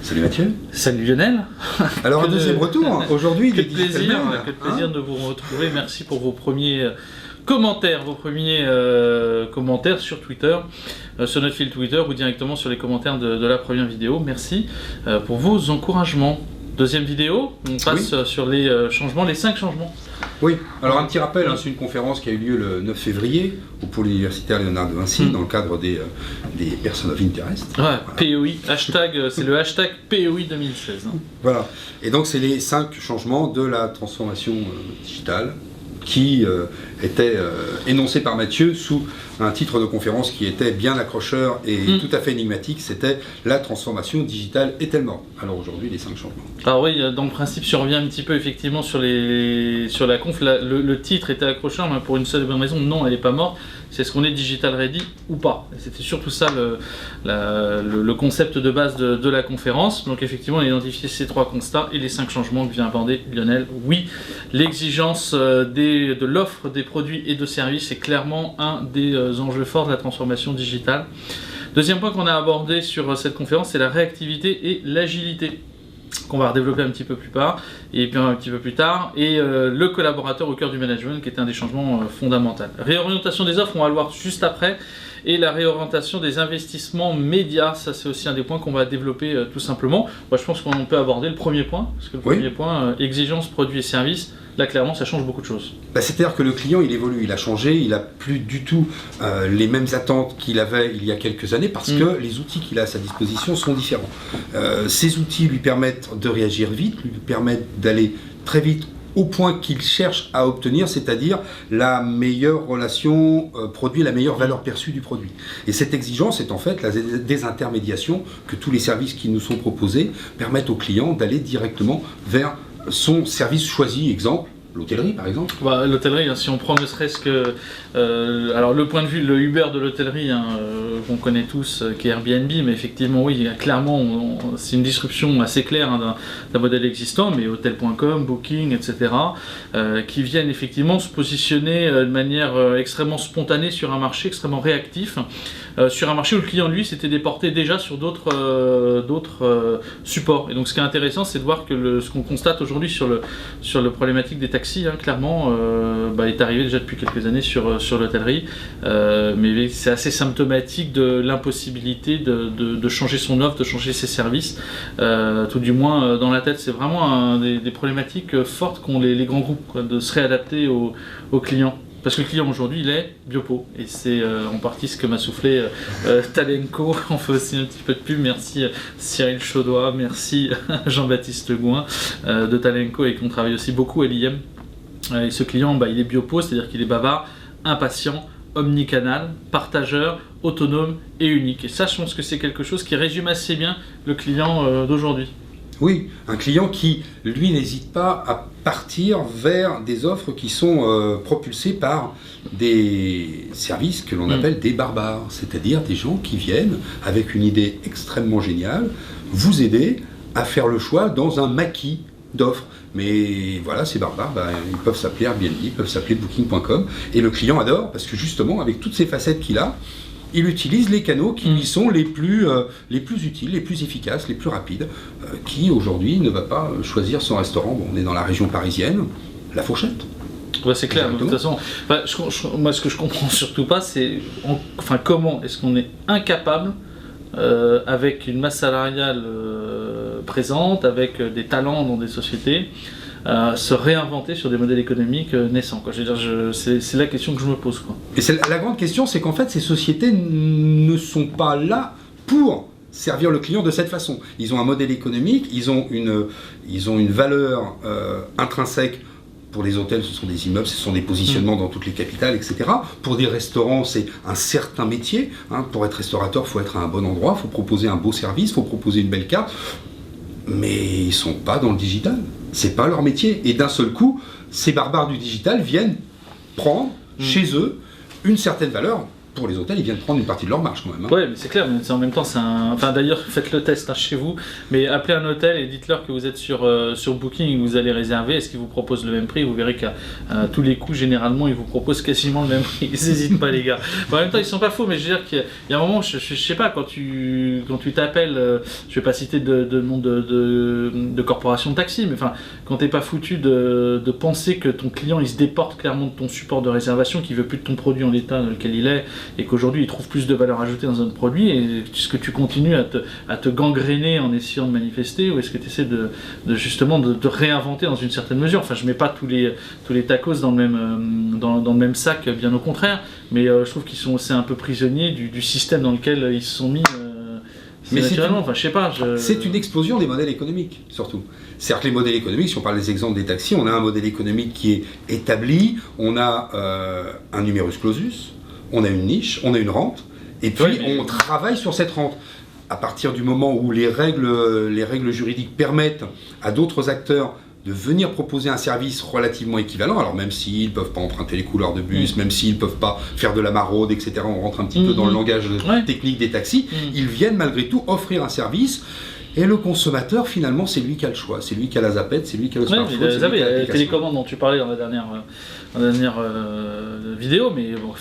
Salut Mathieu. Salut Lionel. Alors un deuxième retour, aujourd'hui que de plaisir de vous retrouver. Merci pour vos premiers commentaires, commentaires sur Twitter, sur notre fil Twitter ou directement sur les commentaires de la première vidéo. Merci pour vos encouragements. Deuxième vidéo, on passe sur les changements, les 5 changements. Oui, alors un petit rappel, c'est une conférence qui a eu lieu le 9 février au pôle universitaire Léonard de Vinci dans le cadre des Person of Interest. Ouais, voilà. POI, c'est le hashtag POI 2016. Voilà, et donc c'est les 5 changements de la transformation digitale qui était énoncé par Mathieu sous un titre de conférence qui était bien accrocheur et tout à fait énigmatique, c'était « La transformation digitale est-elle morte ?» Alors aujourd'hui, les 5 changements. Alors oui, dans le principe, je reviens un petit peu effectivement sur la conf, le titre était accrocheur, mais pour une seule et bonne raison, non, elle n'est pas morte, c'est est-ce qu'on est digital ready ou pas. C'était surtout ça le concept de base de la conférence. Donc effectivement, on a identifié ces 3 constats et les 5 changements que vient aborder Lionel. Oui, l'exigence de l'offre des produits et de services est clairement un des enjeux forts de la transformation digitale. Deuxième point qu'on a abordé sur cette conférence, c'est la réactivité et l'agilité, qu'on va redévelopper un petit peu plus tard, et le collaborateur au cœur du management, qui est un des changements fondamentaux. Réorientation des offres, on va le voir juste après, et la réorientation des investissements médias, ça c'est aussi un des points qu'on va développer tout simplement. Moi je pense qu'on peut aborder le premier point, parce que le premier point, exigence, produits et services, là clairement ça change beaucoup de choses. C'est-à-dire que le client il évolue, il a changé, il n'a plus du tout les mêmes attentes qu'il avait il y a quelques années parce que les outils qu'il a à sa disposition sont différents. Ces outils lui permettent de réagir vite, lui permettent d'aller très vite au point qu'il cherche à obtenir, c'est-à-dire la meilleure relation produit, la meilleure valeur perçue du produit. Et cette exigence est en fait la désintermédiation que tous les services qui nous sont proposés permettent au client d'aller directement vers son service choisi. Exemple, l'hôtellerie par exemple. L'hôtellerie, si on prend ne serait-ce que alors le point de vue, le Uber de l'hôtellerie, qu'on connaît tous, qui est Airbnb, mais effectivement oui, clairement c'est une disruption assez claire d'un modèle existant, mais Hotel.com, Booking, etc., qui viennent effectivement se positionner de manière extrêmement spontanée sur un marché extrêmement réactif, sur un marché où le client lui s'était déporté déjà sur d'autres supports. Et donc ce qui est intéressant, c'est de voir que ce qu'on constate aujourd'hui sur le problématique des taxis, clairement est arrivé déjà depuis quelques années sur l'hôtellerie, mais c'est assez symptomatique de l'impossibilité de changer son offre, de changer ses services, tout du moins dans la tête. C'est vraiment des problématiques fortes qu'ont les grands groupes, de se réadapter aux clients. Parce que le client aujourd'hui il est Biopo, et c'est en partie ce que m'a soufflé Talenco. On fait aussi un petit peu de pub, merci Cyril Chaudois, merci Jean-Baptiste Gouin de Talenco, et qu'on travaille aussi beaucoup à l'IM. Et ce client il est Biopo, c'est-à-dire qu'il est bavard, impatient, omnicanal, partageur, autonome et unique. Et ça, je pense que c'est quelque chose qui résume assez bien le client d'aujourd'hui. Oui, un client qui, lui, n'hésite pas à partir vers des offres qui sont propulsées par des services que l'on appelle des barbares, c'est-à-dire des gens qui viennent avec une idée extrêmement géniale, vous aider à faire le choix dans un maquis d'offres. Mais voilà, ces barbares, ils peuvent s'appeler Airbnb, ils peuvent s'appeler Booking.com, et le client adore, parce que justement, avec toutes ces facettes qu'il a, il utilise les canaux qui lui sont les plus utiles, les plus efficaces, les plus rapides, qui aujourd'hui ne va pas choisir son restaurant. Bon, on est dans la région parisienne, la Fourchette. Ouais, c'est clair. De toute façon, moi ce que je comprends surtout pas, c'est comment est-ce qu'on est incapable, avec une masse salariale présente, avec des talents dans des sociétés, se réinventer sur des modèles économiques naissants. Je veux dire, c'est la question que je me pose. Et la grande question, c'est qu'en fait, ces sociétés ne sont pas là pour servir le client de cette façon. Ils ont un modèle économique, ils ont une valeur intrinsèque. Pour les hôtels, ce sont des immeubles, ce sont des positionnements dans toutes les capitales, etc. Pour des restaurants, c'est un certain métier. Pour être restaurateur, il faut être à un bon endroit, il faut proposer un beau service, il faut proposer une belle carte. Mais ils ne sont pas dans le digital. C'est pas leur métier. Et d'un seul coup, ces barbares du digital viennent prendre chez eux une certaine valeur pour les hôtels, ils viennent prendre une partie de leur marge quand même. Ouais, mais c'est clair, mais en même temps, enfin d'ailleurs, faites le test chez vous, mais appelez un hôtel et dites-leur que vous êtes sur Booking et que vous allez réserver, est-ce qu'ils vous proposent le même prix? Vous verrez qu'à tous les coups, généralement, ils vous proposent quasiment le même prix. Ils n'hésitent pas, les gars. Bon, en même temps, ils sont pas faux, mais je veux dire qu'il y a un moment, je sais pas, quand tu t'appelles, je vais pas citer de nom de corporation de taxi, mais enfin, quand t'es pas foutu de penser que ton client, il se déporte clairement de ton support de réservation, qu'il veut plus de ton produit en l'état dans lequel il est, et qu'aujourd'hui il trouve plus de valeur ajoutée dans un produit, et est-ce que tu continues à te gangréner en essayant de manifester, ou est-ce que tu essaies justement de réinventer dans une certaine mesure? Enfin, je mets pas tous les tacos dans le même sac, bien au contraire, mais je trouve qu'ils sont aussi un peu prisonniers du système dans lequel ils se sont mis. Mais naturellement, enfin, je sais pas. C'est une explosion des modèles économiques, surtout. Certes, les modèles économiques, si on parle des exemples des taxis, on a un modèle économique qui est établi, on a un numerus clausus, on a une niche, on a une rente, et puis on travaille sur cette rente. À partir du moment où les règles juridiques permettent à d'autres acteurs de venir proposer un service relativement équivalent, alors même s'ils ne peuvent pas emprunter les couloirs de bus, même s'ils ne peuvent pas faire de la maraude, etc., on rentre un petit peu dans le langage technique des taxis, ils viennent malgré tout offrir un service. Et le consommateur, finalement, c'est lui qui a le choix, c'est lui qui a la zapette, c'est lui qui a le smartphone. Vous avez la télécommande dont tu parlais dans la dernière vidéo, mais bon,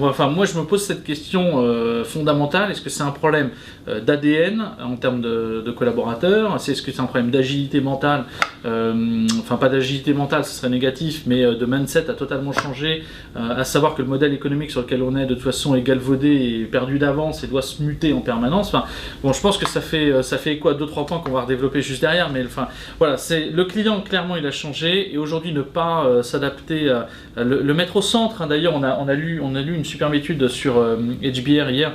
enfin, moi je me pose cette question fondamentale, est-ce que c'est un problème d'ADN en termes de collaborateurs, est-ce que c'est un problème d'agilité mentale, enfin pas d'agilité mentale, ce serait négatif, mais de mindset a totalement changé, à savoir que le modèle économique sur lequel on est de toute façon est galvaudé et perdu d'avance et doit se muter en permanence. Enfin, bon, je pense que ça fait quoi, 2-3 points qu'on va redévelopper juste derrière, mais enfin, voilà, c'est le client, clairement il a changé, et aujourd'hui ne pas s'adapter le mettre au centre, hein. D'ailleurs on a lu une superbe étude sur HBR hier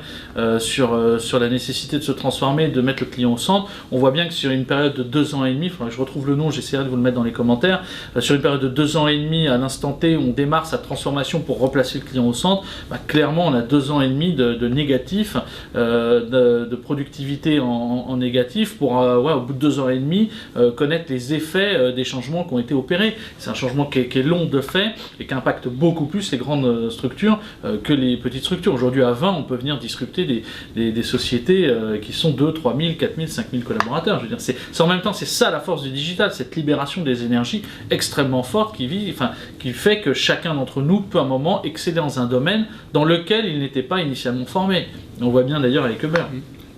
sur la nécessité de se transformer, de mettre le client au centre. On voit bien que sur une période de 2 ans et demi, je retrouve le nom, j'essaierai de vous le mettre dans les commentaires, sur une période de 2 ans et demi, à l'instant T où on démarre sa transformation pour replacer le client au centre, clairement on a 2 ans et demi de négatif, de productivité en négatif pour au bout de 2 ans et demi connaître les effets des changements qui ont été opérés. C'est un changement qui est long de fait et qui impacte beaucoup plus les grandes structures que les petites structures. Aujourd'hui à 20 on peut venir disrupter des sociétés qui sont 2, 3 000, 4 000, 5 000 collaborateurs. Je veux dire, c'est en même temps c'est ça la force du digital, cette libération des énergies extrêmement forte qui fait que chacun d'entre nous peut à un moment exceller dans un domaine dans lequel il n'était pas initialement formé. On voit bien d'ailleurs avec Uber.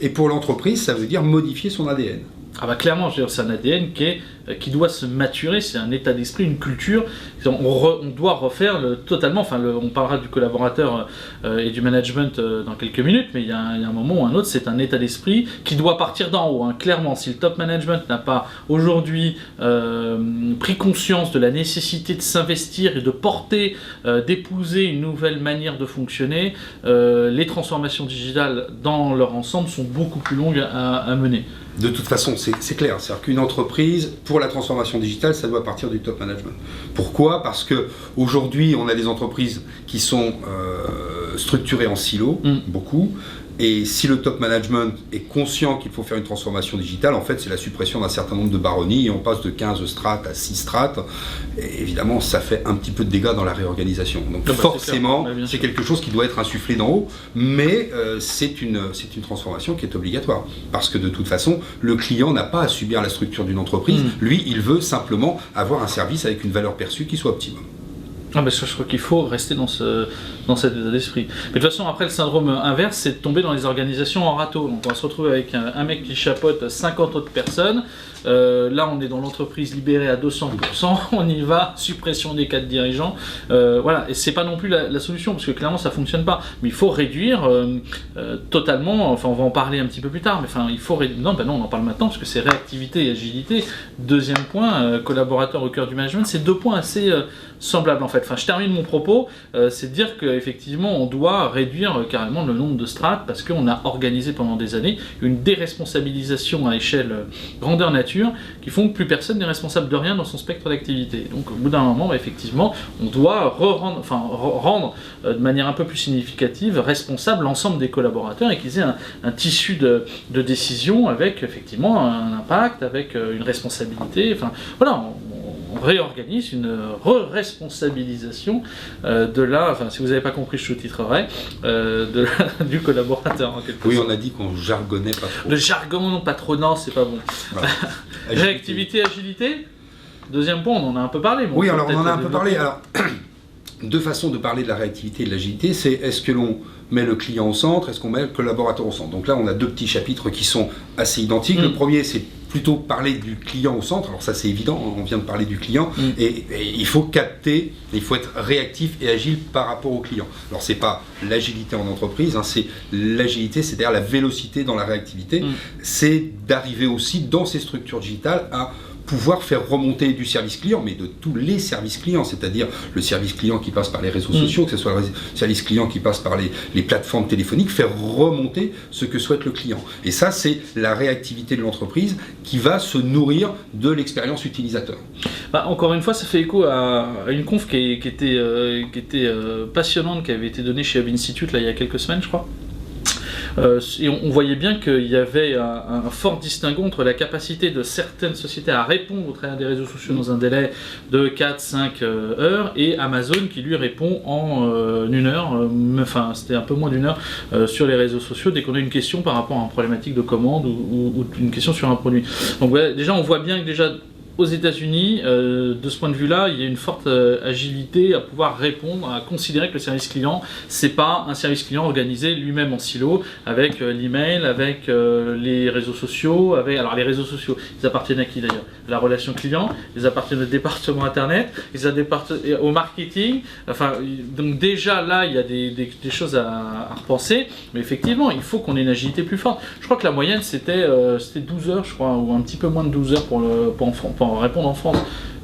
Et pour l'entreprise, ça veut dire modifier son ADN. Ah clairement, c'est un ADN qui doit se maturer, c'est un état d'esprit, une culture. On doit refaire totalement, on parlera du collaborateur et du management dans quelques minutes, mais il y a un moment ou un autre, c'est un état d'esprit qui doit partir d'en haut. Hein. Clairement, si le top management n'a pas aujourd'hui pris conscience de la nécessité de s'investir et de porter, d'épouser une nouvelle manière de fonctionner, les transformations digitales dans leur ensemble sont beaucoup plus longues à mener. De toute façon, c'est clair. C'est-à-dire qu'une entreprise, pour la transformation digitale, ça doit partir du top management. Pourquoi ? Parce qu'aujourd'hui, on a des entreprises qui sont structurées en silos, beaucoup. Et si le top management est conscient qu'il faut faire une transformation digitale, en fait, c'est la suppression d'un certain nombre de baronnies et on passe de 15 strates à 6 strates. Et évidemment, ça fait un petit peu de dégâts dans la réorganisation. Donc forcément, c'est quelque chose qui doit être insufflé d'en haut, mais c'est une transformation qui est obligatoire. Parce que de toute façon, le client n'a pas à subir la structure d'une entreprise. Lui, il veut simplement avoir un service avec une valeur perçue qui soit optimum. Ah je crois qu'il faut rester dans cet état d'esprit. Mais de toute façon, après, le syndrome inverse, c'est de tomber dans les organisations en râteau. Donc on va se retrouver avec un mec qui chapeaute 50 autres personnes. Là, on est dans l'entreprise libérée à 200%, on y va, suppression des 4 dirigeants. Voilà, et c'est pas non plus la solution, parce que clairement, ça fonctionne pas. Mais il faut réduire totalement, on va en parler un petit peu plus tard, mais il faut réduire. Non, on en parle maintenant, parce que c'est réactivité et agilité. Deuxième point, collaborateur au cœur du management, c'est 2 points assez semblables en fait. Je termine mon propos, c'est de dire qu'effectivement, on doit réduire carrément le nombre de strates, parce qu'on a organisé pendant des années une déresponsabilisation à échelle grandeur nature, qui font que plus personne n'est responsable de rien dans son spectre d'activité. Donc au bout d'un moment, effectivement, on doit rendre de manière un peu plus significative responsable l'ensemble des collaborateurs et qu'ils aient un tissu de décision avec effectivement un impact, avec une responsabilité. Voilà, réorganise, une re-responsabilisation si vous n'avez pas compris, je sous-titrerai, du collaborateur en quelque sorte. Oui, on a dit qu'on jargonnait pas trop. Le jargon patronat, c'est pas bon. Voilà. Réactivité, agilité. Deuxième point, on en a un peu parlé. Oui, alors on en a un peu parlé. Alors, deux façons de parler de la réactivité et de l'agilité, c'est est-ce que l'on met le client au centre, est-ce qu'on met le collaborateur au centre. Donc là, on a deux petits chapitres qui sont assez identiques. Le premier, c'est plutôt parler du client au centre. Alors ça, c'est évident, on vient de parler du client. Et il faut capter, il faut être réactif et agile par rapport au client. Alors c'est pas l'agilité en entreprise, c'est l'agilité, c'est-à-dire la vélocité dans la réactivité. C'est d'arriver aussi dans ces structures digitales à pouvoir faire remonter du service client, mais de tous les services clients, c'est-à-dire le service client qui passe par les réseaux sociaux, que ce soit le service client qui passe par les plateformes téléphoniques, faire remonter ce que souhaite le client. Et ça, c'est la réactivité de l'entreprise qui va se nourrir de l'expérience utilisateur. Encore une fois, ça fait écho à une conf qui était passionnante, qui avait été donnée chez Hub Institute là, il y a quelques semaines, je crois. Et on voyait bien qu'il y avait un fort distinguo entre la capacité de certaines sociétés à répondre au travers des réseaux sociaux dans un délai de 4-5 heures et Amazon qui lui répond en 1 heure, enfin c'était un peu moins d'1 heure sur les réseaux sociaux dès qu'on a une question par rapport à une problématique de commande ou une question sur un produit. Donc ouais, déjà on voit bien que déjà aux États-Unis, de ce point de vue-là, il y a une forte agilité à pouvoir répondre, à considérer que le service client, c'est pas un service client organisé lui-même en silo, avec l'email, avec les réseaux sociaux, alors les réseaux sociaux, ils appartiennent à qui d'ailleurs? La relation client, ils appartiennent au département internet, ils appartiennent au marketing, enfin, donc déjà là, il y a des choses à repenser, mais effectivement, il faut qu'on ait une agilité plus forte. Je crois que la moyenne, c'était 12 heures, je crois, ou un petit peu moins de 12 heures pour répondre en France.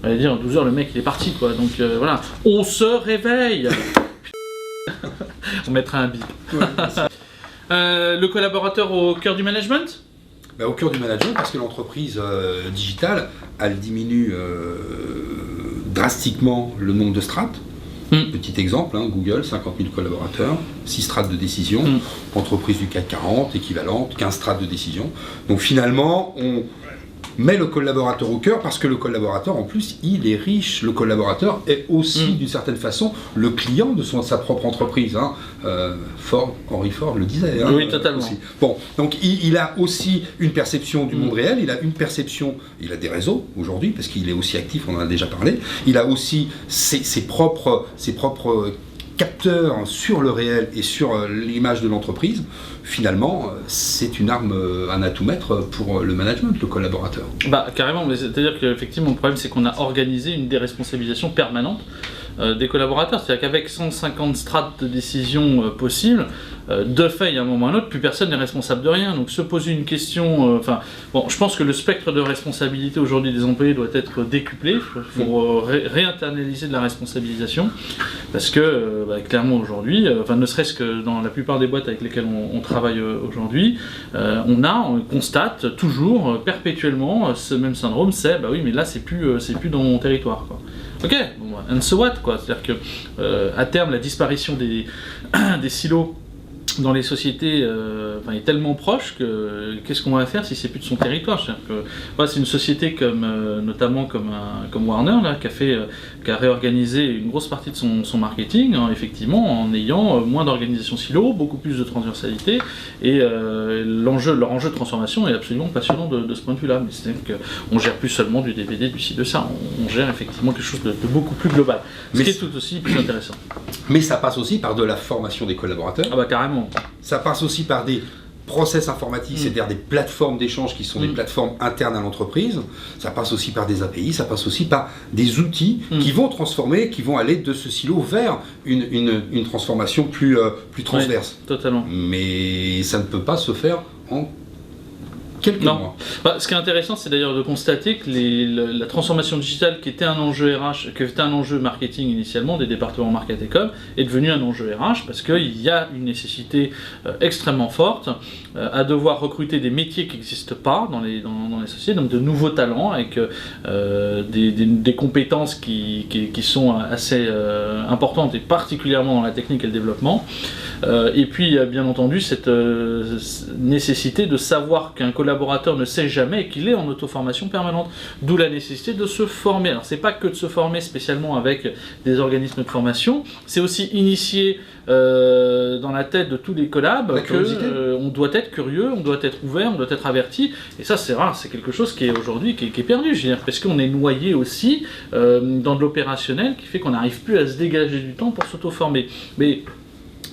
On va dire 12 heures, le mec il est parti quoi. Donc voilà, on se réveille. On mettra un bip. Le collaborateur au cœur du management. Au cœur du management, parce que l'entreprise digitale, elle diminue drastiquement le nombre de strates. Petit exemple, Google, 50 000 collaborateurs, 6 strates de décision, entreprise du CAC 40, équivalente, 15 strates de décision. Donc finalement, on met le collaborateur au cœur parce que le collaborateur, en plus, il est riche. Le collaborateur est aussi, d'une certaine façon, le client de sa propre entreprise. Henry Ford le disait. Oui, totalement. Aussi. Bon, donc il a aussi une perception du monde réel, il a une perception, il a des réseaux aujourd'hui, parce qu'il est aussi actif, on en a déjà parlé. Il a aussi ses propres capteurs sur le réel et sur l'image de l'entreprise. Finalement, c'est une arme, un atout-maître pour le management, le collaborateur. Carrément, mais c'est-à-dire qu'effectivement, le problème, c'est qu'on a organisé une déresponsabilisation permanente des collaborateurs. C'est-à-dire qu'avec 150 strates de décision possibles, de fait, il y a un moment ou un autre, plus personne n'est responsable de rien. Donc se poser une question... je pense que le spectre de responsabilité aujourd'hui des employés doit être décuplé. Il faut réinternaliser de la responsabilisation. Parce que, clairement, aujourd'hui, ne serait-ce que dans la plupart des boîtes avec lesquelles on travaille aujourd'hui, on constate toujours, perpétuellement, ce même syndrome, c'est oui, mais là, c'est plus dans mon territoire, quoi. Ok, and so what, quoi. C'est-à-dire que à terme, la disparition des silos dans les sociétés est tellement proche que qu'est-ce qu'on va faire si c'est plus de son territoire? C'est une société notamment comme Warner là, qui a réorganisé une grosse partie de son marketing, effectivement, en ayant moins d'organisation silo, beaucoup plus de transversalité, et leur enjeu de transformation est absolument passionnant de ce point de vue-là. Mais c'est-à-dire qu'on gère plus seulement du DVD, du ci, de ça, on gère effectivement quelque chose de beaucoup plus global, ce qui est tout aussi plus intéressant. Mais ça passe aussi par de la formation des collaborateurs. Carrément. Ça passe aussi par des process informatiques, c'est-à-dire des plateformes d'échange qui sont des plateformes internes à l'entreprise. Ça passe aussi par des API, ça passe aussi par des outils qui vont transformer, qui vont aller de ce silo vers une transformation plus transverse. Oui, totalement. Mais ça ne peut pas se faire en quelques mois. Ce qui est intéressant, c'est d'ailleurs de constater que la transformation digitale, qui était un enjeu RH, qui était un enjeu marketing initialement des départements market et com, est devenue un enjeu RH parce qu'il y a une nécessité extrêmement forte à devoir recruter des métiers qui n'existent pas dans les sociétés, donc de nouveaux talents avec des compétences qui sont assez importantes et particulièrement dans la technique et le développement. Et puis il y a bien entendu cette nécessité de savoir qu'un collaborateur ne sait jamais et qu'il est en auto-formation permanente. D'où la nécessité de se former. Alors c'est pas que de se former spécialement avec des organismes de formation, c'est aussi initier dans la tête de tous les collabs on doit être curieux, on doit être ouvert, on doit être averti, et ça c'est rare, c'est quelque chose qui est aujourd'hui qui est perdu, je veux dire, parce qu'on est noyé aussi dans de l'opérationnel qui fait qu'on n'arrive plus à se dégager du temps pour s'auto-former. Mais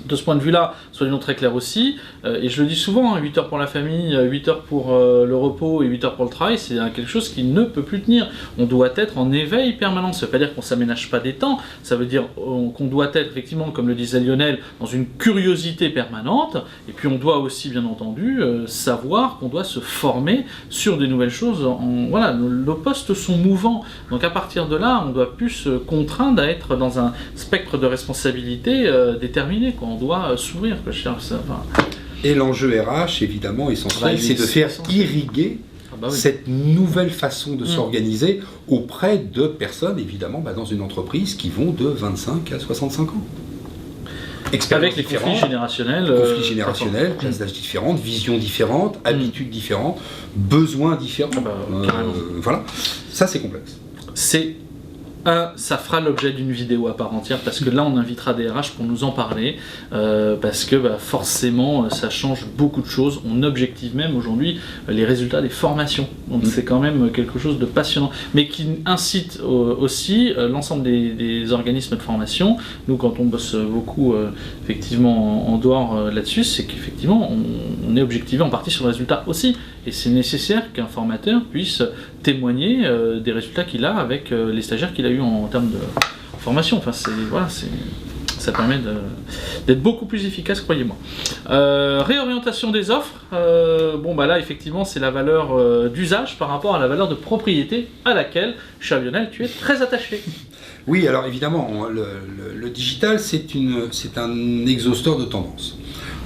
de ce point de vue-là, soyons très clairs aussi, et je le dis souvent, 8 heures pour la famille, 8 heures pour le repos et 8 heures pour le travail, c'est quelque chose qui ne peut plus tenir. On doit être en éveil permanent. Ça ne veut pas dire qu'on ne s'aménage pas des temps, ça veut dire qu'on doit être, effectivement, comme le disait Lionel, dans une curiosité permanente, et puis on doit aussi, bien entendu, savoir qu'on doit se former sur des nouvelles choses. Voilà, nos postes sont mouvants, donc à partir de là, on ne doit plus se contraindre à être dans un spectre de responsabilité déterminé, quoi. On doit s'ouvrir. Et l'enjeu RH, évidemment, essentiel, c'est de faire irriguer cette nouvelle façon de s'organiser auprès de personnes, évidemment, dans une entreprise qui vont de 25 à 65 ans. Avec les conflits générationnels. Classes d'âge différentes, visions différentes, habitudes différentes, besoins différents. Voilà, ça c'est complexe. Ça fera l'objet d'une vidéo à part entière, parce que là on invitera des RH pour nous en parler, parce que forcément ça change beaucoup de choses. On objective même aujourd'hui les résultats des formations, donc c'est quand même quelque chose de passionnant, mais qui incite aussi l'ensemble des organismes de formation. Nous, quand on bosse beaucoup effectivement en dehors là-dessus, c'est qu'effectivement on est objectivé en partie sur le résultat aussi, et c'est nécessaire qu'un formateur puisse témoigner des résultats qu'il a avec les stagiaires qu'il a eu en termes de formation. Enfin, ça permet d'être beaucoup plus efficace, croyez-moi. Réorientation des offres. Là, effectivement, c'est la valeur d'usage par rapport à la valeur de propriété à laquelle, cher Lionel, tu es très attaché. Oui, alors évidemment, le digital, c'est un exhausteur de tendances.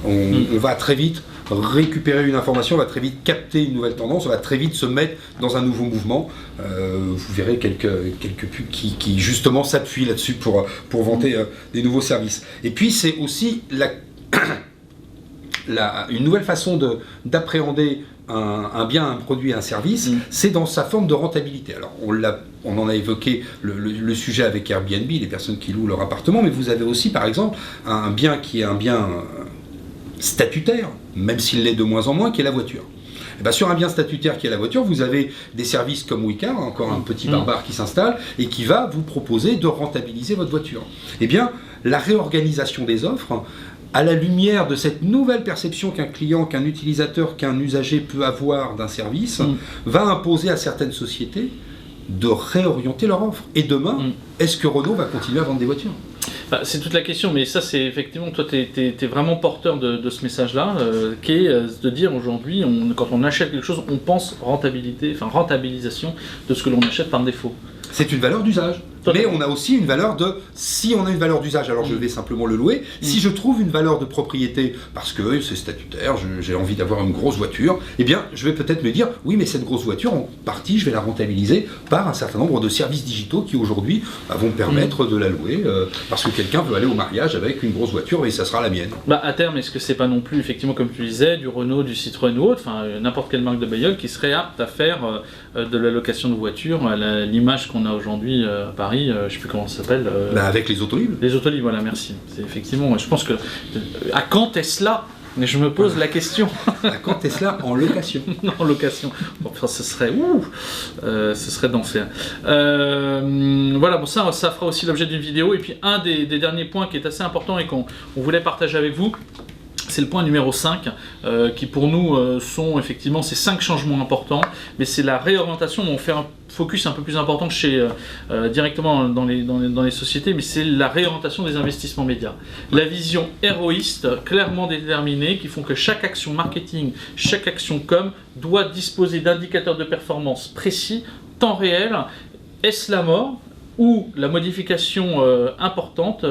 On va très vite récupérer une information, on va très vite capter une nouvelle tendance, on va très vite se mettre dans un nouveau mouvement. Vous verrez quelques pubs qui justement s'appuient là-dessus pour vanter des nouveaux services. Et puis c'est aussi une nouvelle façon d'appréhender un bien, un produit, un service, c'est dans sa forme de rentabilité. Alors on en a évoqué le sujet avec Airbnb, les personnes qui louent leur appartement, mais vous avez aussi par exemple un bien qui est un bien statutaire, même s'il l'est de moins en moins, qui est la voiture. Et sur un bien statutaire qui est la voiture, vous avez des services comme Wicar, encore un petit barbare qui s'installe et qui va vous proposer de rentabiliser votre voiture. Eh bien, la réorganisation des offres, à la lumière de cette nouvelle perception qu'un client, qu'un utilisateur, qu'un usager peut avoir d'un service, va imposer à certaines sociétés de réorienter leur offre. Et demain, est-ce que Renault va continuer à vendre des voitures ? C'est toute la question, mais ça c'est effectivement, toi tu es vraiment porteur de ce message-là, qui est de dire aujourd'hui, quand on achète quelque chose, on pense rentabilisation de ce que l'on achète par défaut. C'est une valeur d'usage. Mais on a aussi une valeur si on a une valeur d'usage, alors je vais simplement le louer. Si je trouve une valeur de propriété, parce que c'est statutaire, j'ai envie d'avoir une grosse voiture, eh bien je vais peut-être me dire, oui mais cette grosse voiture, en partie je vais la rentabiliser par un certain nombre de services digitaux qui aujourd'hui vont me permettre de la louer, parce que quelqu'un veut aller au mariage avec une grosse voiture et ça sera la mienne. À terme, est-ce que c'est pas non plus, effectivement comme tu disais, du Renault, du Citroën ou autre, n'importe quelle marque de bagnole qui serait apte à faire de la location de voitures, à l'image qu'on a aujourd'hui à Paris, je ne sais plus comment ça s'appelle. Avec les Autolib. Les Autolib, voilà, merci. C'est effectivement, je pense que à quand Tesla ? Mais je me pose la question. À quand Tesla en location ? En location. Ce serait d'enfer. Ça fera aussi l'objet d'une vidéo. Et puis un des derniers points qui est assez important et qu'on voulait partager avec vous, c'est le point numéro 5, qui pour nous sont effectivement ces 5 changements importants, mais c'est la réorientation. On fait un focus un peu plus important directement dans les sociétés, mais c'est la réorientation des investissements médias. La vision héroïste, clairement déterminée, qui font que chaque action marketing, chaque action com doit disposer d'indicateurs de performance précis, temps réel. Est-ce la mort ? Ou la modification importante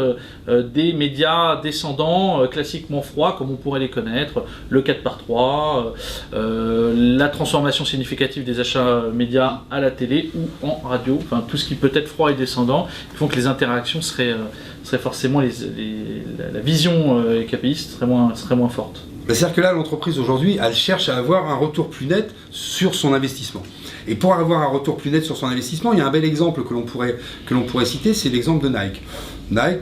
des médias descendants, classiquement froids, comme on pourrait les connaître, le 4x3, la transformation significative des achats médias à la télé ou en radio, tout ce qui peut être froid et descendant, qui font que les interactions seraient serait forcément la vision KPI serait moins forte. C'est-à-dire que là, l'entreprise aujourd'hui, elle cherche à avoir un retour plus net sur son investissement. Et pour avoir un retour plus net sur son investissement, il y a un bel exemple que l'on pourrait citer, c'est l'exemple de Nike. Nike,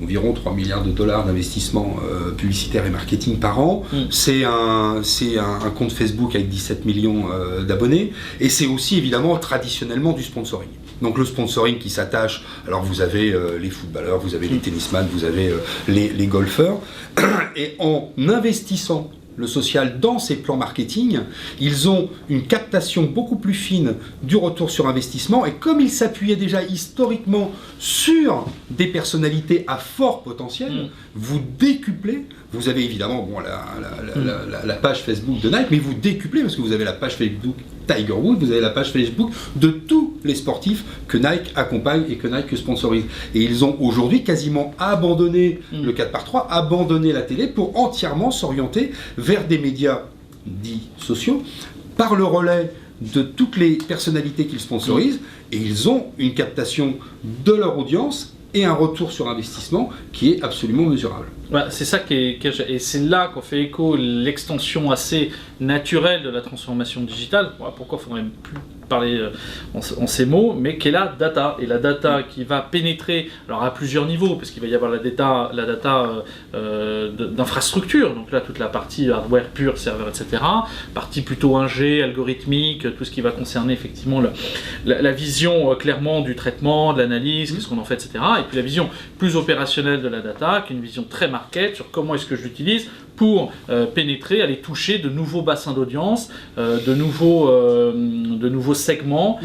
environ 3 milliards de dollars d'investissement publicitaire et marketing par an. C'est un compte Facebook avec 17 millions d'abonnés. Et c'est aussi évidemment traditionnellement du sponsoring. Donc le sponsoring qui s'attache, alors vous avez les footballeurs, vous avez les tennisman, vous avez les golfeurs. Et en investissant le social dans ces plans marketing, ils ont une captation beaucoup plus fine du retour sur investissement, et comme ils s'appuyaient déjà historiquement sur des personnalités à fort potentiel, vous décuplez, vous avez évidemment la page Facebook de Nike, mais vous décuplez parce que vous avez la page Facebook Tiger Woods, vous avez la page Facebook de tous les sportifs que Nike accompagne et que Nike sponsorise. Et ils ont aujourd'hui quasiment abandonné le 4x3, abandonné la télé pour entièrement s'orienter vers des médias dits sociaux par le relais de toutes les personnalités qu'ils sponsorisent, et ils ont une captation de leur audience et un retour sur investissement qui est absolument mesurable. Voilà, c'est ça et c'est là qu'on fait écho l'extension assez naturelle de la transformation digitale. Voilà, pourquoi il faudrait plus parler en ces mots, mais qui est la data. Et la data qui va pénétrer, alors à plusieurs niveaux, parce qu'il va y avoir la data d'infrastructure, donc là toute la partie hardware pure, serveur, etc. Partie plutôt ingé, algorithmique, tout ce qui va concerner effectivement la vision clairement du traitement, de l'analyse, qu'est-ce qu'on en fait, etc. Et puis la vision plus opérationnelle de la data, qui est une vision très market sur comment est-ce que je l'utilise pour pénétrer, aller toucher de nouveaux bassins d'audience, de nouveaux segments,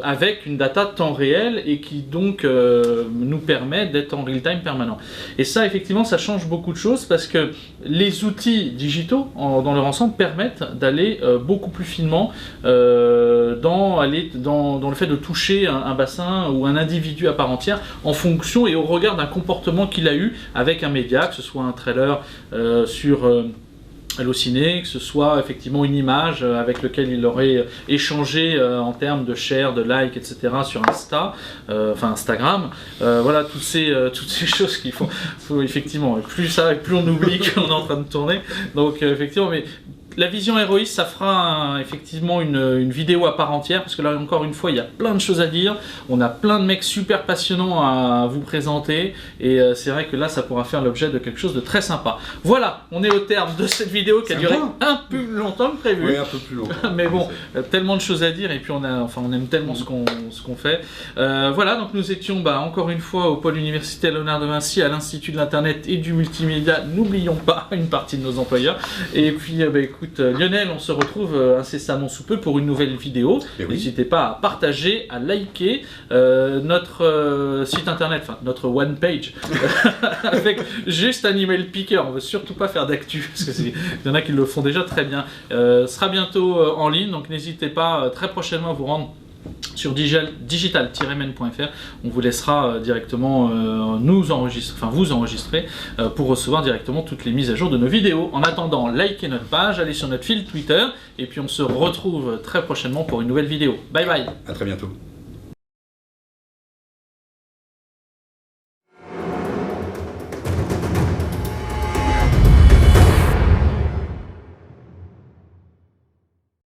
avec une data temps réel et qui donc nous permet d'être en real-time permanent. Et ça, effectivement, ça change beaucoup de choses parce que les outils digitaux, dans leur ensemble, permettent d'aller beaucoup plus finement dans le fait de toucher un bassin ou un individu à part entière en fonction et au regard d'un comportement qu'il a eu avec un média, que ce soit un trailer sur Allociné, que ce soit effectivement une image avec laquelle il aurait échangé en termes de share, de like, etc. sur Instagram. Voilà, toutes ces choses qu'il faut effectivement, plus on oublie qu'on est en train de tourner. Donc effectivement, mais la vision ROI, ça fera effectivement une vidéo à part entière, parce que là, encore une fois, il y a plein de choses à dire. On a plein de mecs super passionnants à vous présenter, et c'est vrai que là, ça pourra faire l'objet de quelque chose de très sympa. Voilà, on est au terme de cette vidéo qui a duré un peu plus longtemps que prévu. Oui, un peu plus longtemps. Mais bon, tellement de choses à dire, et puis on aime tellement ce qu'on fait. Voilà, donc nous étions encore une fois au pôle universitaire Léonard de Vinci, à l'Institut de l'Internet et du Multimédia. N'oublions pas une partie de nos employeurs. Et puis, écoute, Lionel, on se retrouve incessamment sous peu pour une nouvelle vidéo. N'hésitez pas à partager, à liker notre site internet, enfin notre one page, avec juste un email piqueur. On ne veut surtout pas faire d'actu, parce qu'il y en a qui le font déjà très bien. Sera bientôt en ligne, donc n'hésitez pas très prochainement à vous rendre sur digital-men.fr. On vous laissera directement vous enregistrer pour recevoir directement toutes les mises à jour de nos vidéos. En attendant, likez notre page, allez sur notre fil Twitter, et puis on se retrouve très prochainement pour une nouvelle vidéo. Bye bye. À très bientôt.